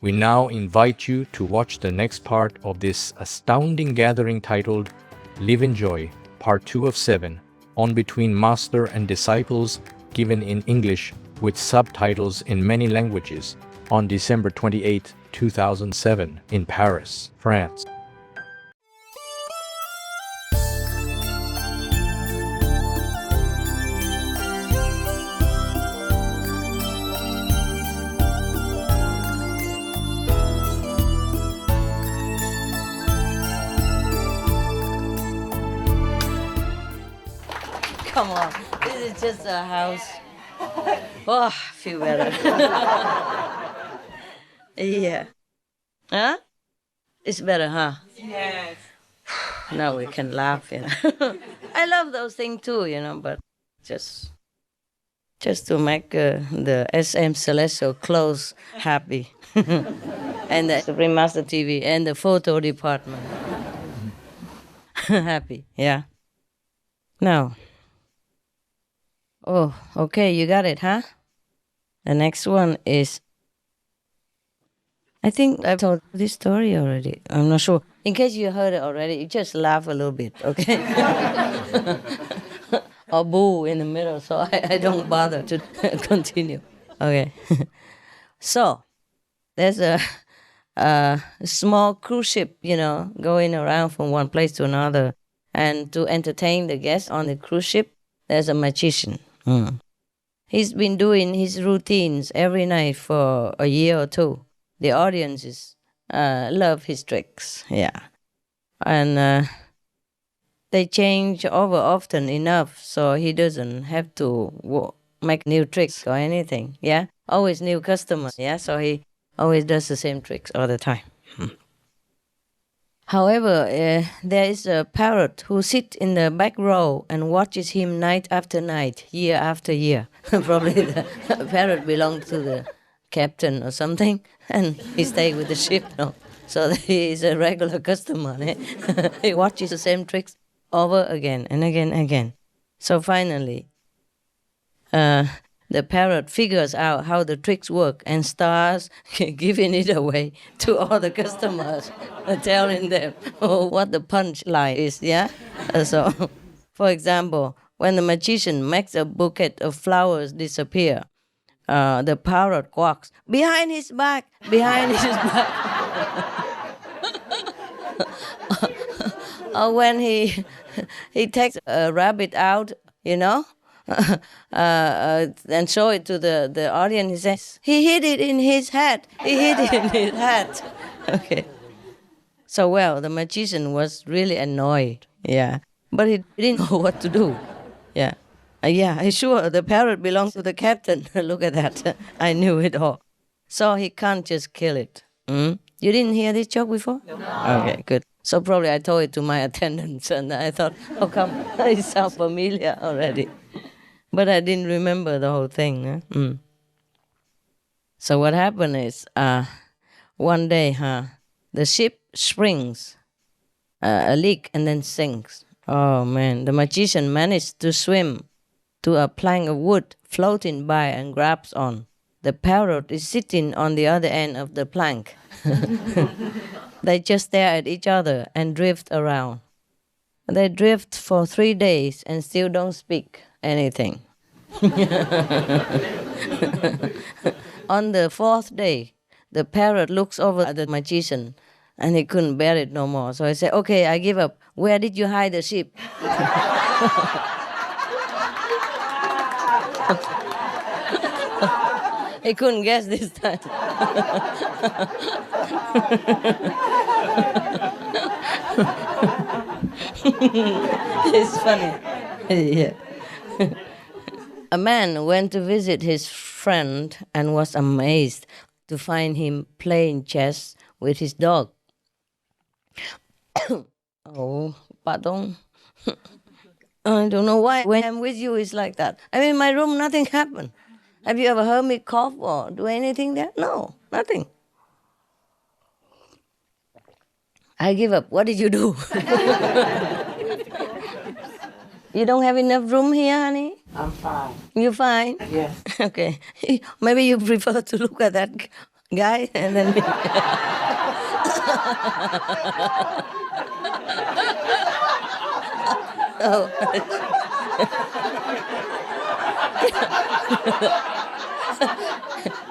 We now invite you to watch the next part of this astounding gathering titled Live in Joy, Part 2 of 7, on Between Master and Disciples, given in English with subtitles in many languages, on December 28, 2007, in Paris, France. Come on, this is just a house. Oh, I feel better. Yeah. Huh? It's better, huh? Yes. Now we can laugh, I love those things too, but just to make the SM Celestial close happy. And the Supreme Master TV and the photo department. Happy, yeah. Now. Oh, okay, you got it, huh? The next one is, I think I've told this story already. I'm not sure. In case you heard it already, you just laugh a little bit, okay? Or boo in the middle, so I don't bother to continue. Okay. So, there's a small cruise ship, going around from one place to another. And to entertain the guests on the cruise ship, there's a magician. He's been doing his routines every night for a year or two. The audiences love his tricks, yeah. And they change over often enough so he doesn't have to make new tricks or anything, yeah. Always new customers, yeah, so he always does the same tricks all the time. However, there is a parrot who sits in the back row and watches him night after night, year after year. Probably the parrot belongs to the captain or something, and he stays with the ship now. So he is a regular customer. He watches the same tricks over again and again and again. So finally, the parrot figures out how the tricks work and starts giving it away to all the customers, telling them what the punchline is, yeah? So, for example, when the magician makes a bouquet of flowers disappear, the parrot quacks, behind his back, behind his back. Or when he takes a rabbit out, and show it to the audience. He says, he hid it in his hat. He hid it in his hat. Okay. So, the magician was really annoyed. Yeah. But he didn't know what to do. Yeah. Sure, the parrot belongs to the captain. Look at that. I knew it all. So he can't just kill it. You didn't hear this joke before? No. Okay, good. So probably I told it to my attendants and I thought, how come it sounds familiar already? But I didn't remember the whole thing. So what happened is, one day, the ship springs a leak and then sinks. Oh man, the magician managed to swim to a plank of wood floating by and grabs on. The parrot is sitting on the other end of the plank. They just stare at each other and drift around. They drift for 3 days and still don't speak anything. On the 4th day, the parrot looks over at the magician and he couldn't bear it no more. So he said, okay, I give up. Where did you hide the sheep? He couldn't guess this time. It's funny. Yeah. A man went to visit his friend and was amazed to find him playing chess with his dog. Oh, pardon. I don't know why when I'm with you it's like that. I'm in my room, nothing happened. Have you ever heard me cough or do anything there? No, nothing. I give up. What did you do? You don't have enough room here, honey? I'm fine. You fine? Yes. Okay. Maybe you prefer to look at that guy, and then me. Oh.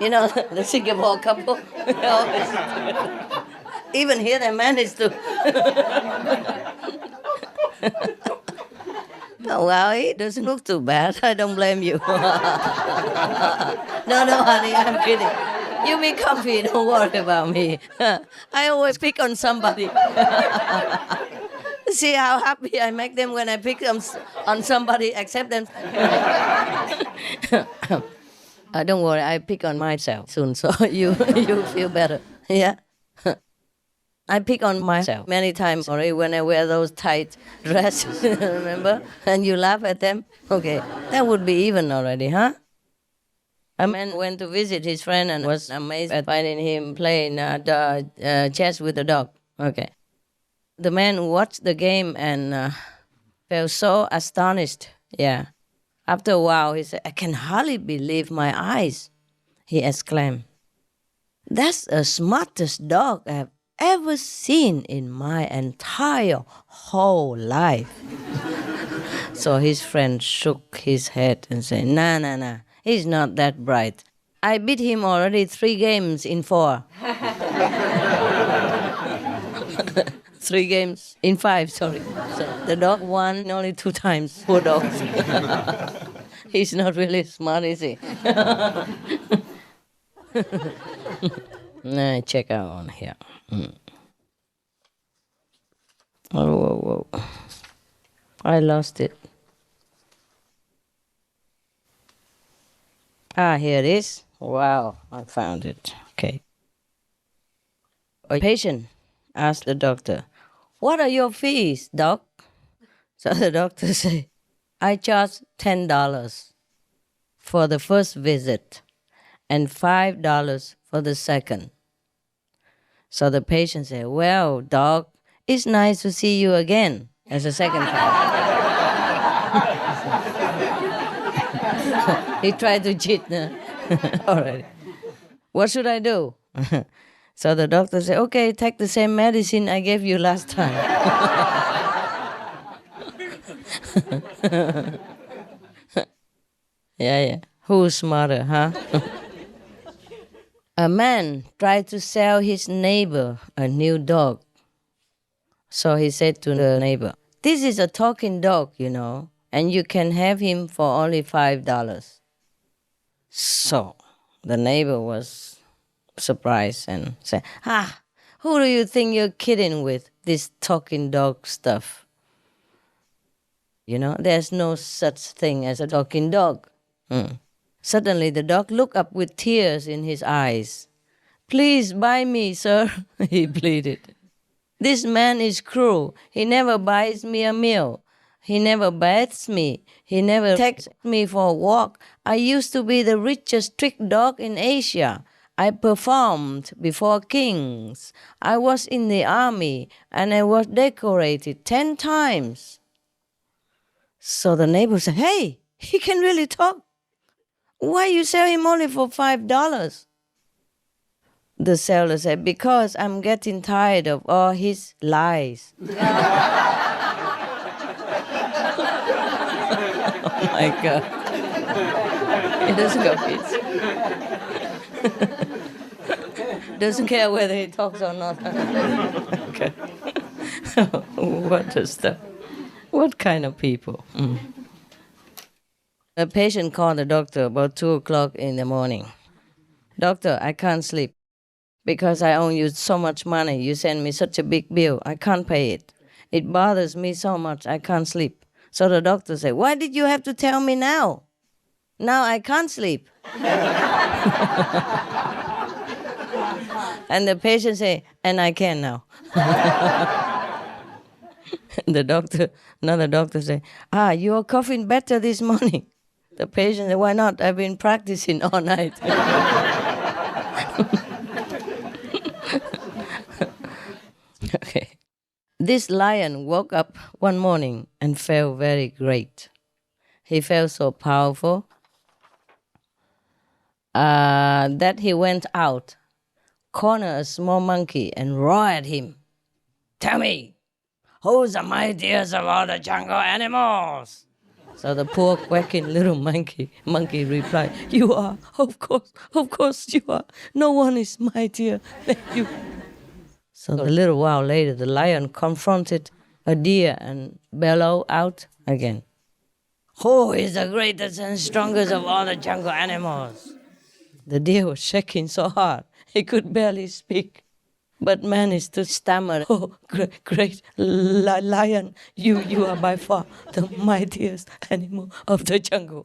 You know, the Singapore couple. Even here, they managed to. Oh, well, it doesn't look too bad. I don't blame you. No, honey, I'm kidding. You be comfy. Don't worry about me. I always pick on somebody. See how happy I make them when I pick them on somebody, accept them. Don't worry, I pick on myself soon, so you feel better. Yeah. I pick on myself many times already when I wear those tight dresses, remember? And you laugh at them? Okay, that would be even already, huh? A man went to visit his friend and was amazed at finding him playing chess with a dog. Okay. The man watched the game and felt so astonished. Yeah. After a while, he said, "I can hardly believe my eyes," he exclaimed. "That's the smartest dog I've ever seen in my entire whole life." So his friend shook his head and said, Nah, he's not that bright. I beat him already 3 games in 4. 3 games in 5, sorry. So the dog won only 2 times. Poor dog. He's not really smart, is he? Nah, check out on here. Whoa. I lost it. Here it is. Wow, I found it. Okay. A patient asked the doctor, "What are your fees, doc?" So the doctor said, "I charge $10 for the first visit and $5 for the second." So the patient said, "Well, doc, it's nice to see you again," as a second time. He tried to cheat. All right. What should I do? So the doctor said, "Okay, take the same medicine I gave you last time." Yeah. Who's smarter, huh? A man tried to sell his neighbor a new dog. So he said to the neighbor, "This is a talking dog, and you can have him for only $5. So the neighbor was surprised and said, "Who do you think you're kidding with, this talking dog stuff? There's no such thing as a talking dog." Suddenly the dog looked up with tears in his eyes. "Please buy me, sir," he pleaded. "This man is cruel. He never buys me a meal. He never bathes me. He never takes me for a walk. I used to be the richest trick dog in Asia. I performed before kings. I was in the army, and I was decorated 10 times. So the neighbor said, "Hey, he can really talk. Why you sell him only for $5? The seller said, "Because I'm getting tired of all his lies." Oh my God. He doesn't go kids. Doesn't care whether he talks or not. Okay. What kind of people? A patient called the doctor about 2 o'clock in the morning. "Doctor, I can't sleep because I owe you so much money. You sent me such a big bill. I can't pay it. It bothers me so much I can't sleep." So the doctor said, "Why did you have to tell me now? Now I can't sleep." And the patient said, "And I can now." Another doctor said, "You are coughing better this morning." The patient said, "Why not? I've been practicing all night." Okay. This lion woke up one morning and felt very great. He felt so powerful that he went out cornered a small monkey and roared at him. "Tell me, who's the mightiest of all the jungle animals?" So the poor quacking little monkey replied, "You are, of course you are. No one is mightier than you." So a little while later, the lion confronted a deer and bellowed out again, "Who is the greatest and strongest of all the jungle animals?" The deer was shaking so hard he could barely speak, but managed to stammer, "Oh, great lion, you are by far the mightiest animal of the jungle."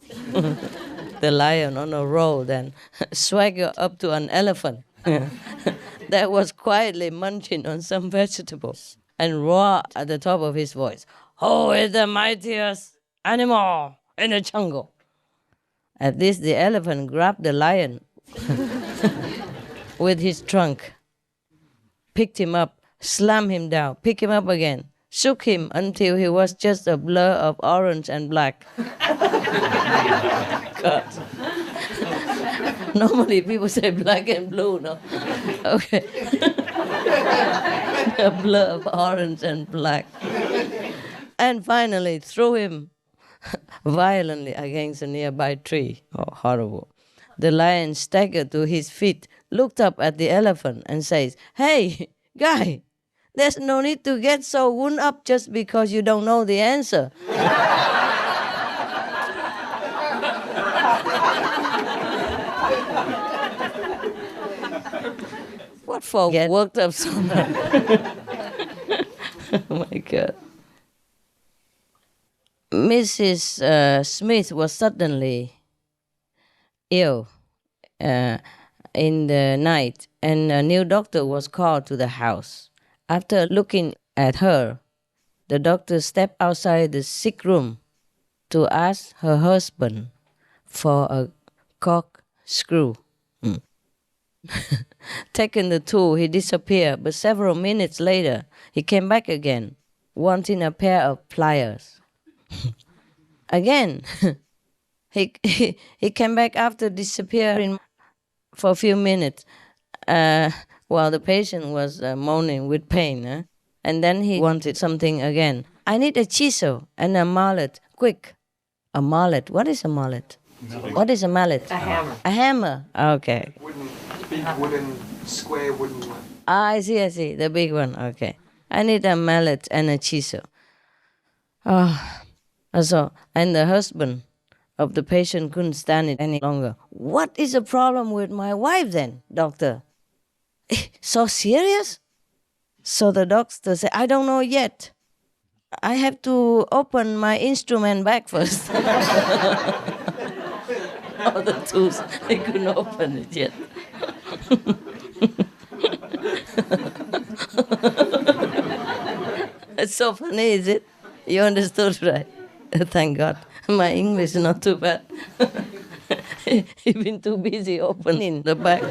The lion on a roll then swaggered up to an elephant that was quietly munching on some vegetables and roared at the top of his voice, "Who is the mightiest animal in the jungle?" At this, the elephant grabbed the lion with his trunk, picked him up, slammed him down, picked him up again, shook him until he was just a blur of orange and black. God. Normally people say black and blue, no? Okay. A blur of orange and black. And finally threw him violently against a nearby tree. Oh, horrible. The lion staggered to his feet, looked up at the elephant and says, "Hey, guy, there's no need to get so wound up just because you don't know the answer." What for get worked up so much? Oh my God. Mrs. Smith was suddenly ill in the night, and a new doctor was called to the house. After looking at her, the doctor stepped outside the sick room to ask her husband for a corkscrew. Taking the tool, he disappeared, but several minutes later, he came back again, wanting a pair of pliers. Again, he came back after disappearing for a few minutes while the patient was moaning with pain. And then he wanted something again. "I need a chisel and a mallet, quick." A mallet? What is a mallet? What is a mallet? A hammer. A hammer. Okay. Big wooden, square wooden one. I see. The big one. Okay. I need a mallet and a chisel. And the husband of the patient couldn't stand it any longer. "What is the problem with my wife then, doctor? So serious?" So the doctor said, "I don't know yet. I have to open my instrument bag first." All the tools, they couldn't open it yet. It's so funny, is it? You understood, right? Thank God. My English is not too bad. You've been too busy opening the bag.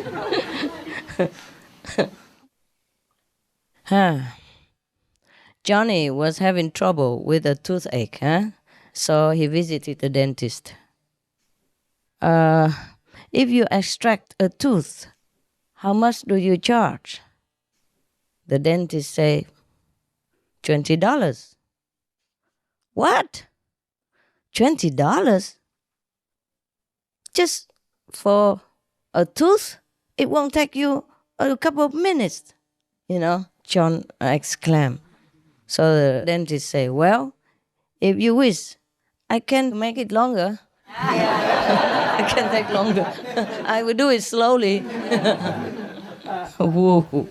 Johnny was having trouble with a toothache, so he visited the dentist. "If you extract a tooth, how much do you charge?" The dentist said, $20. "What? $20? Just for a tooth? It won't take you a couple of minutes," John exclaimed. So the dentist said, "Well, if you wish, I can make it longer." I can take longer. I will do it slowly. Whoa.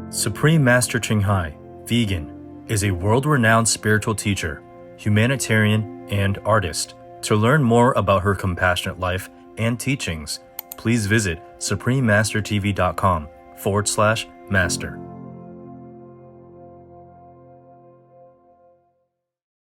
Supreme Master Ching Hai, vegan, is a world-renowned spiritual teacher, humanitarian, and artist. To learn more about her compassionate life and teachings, please visit suprememastertv.com/master.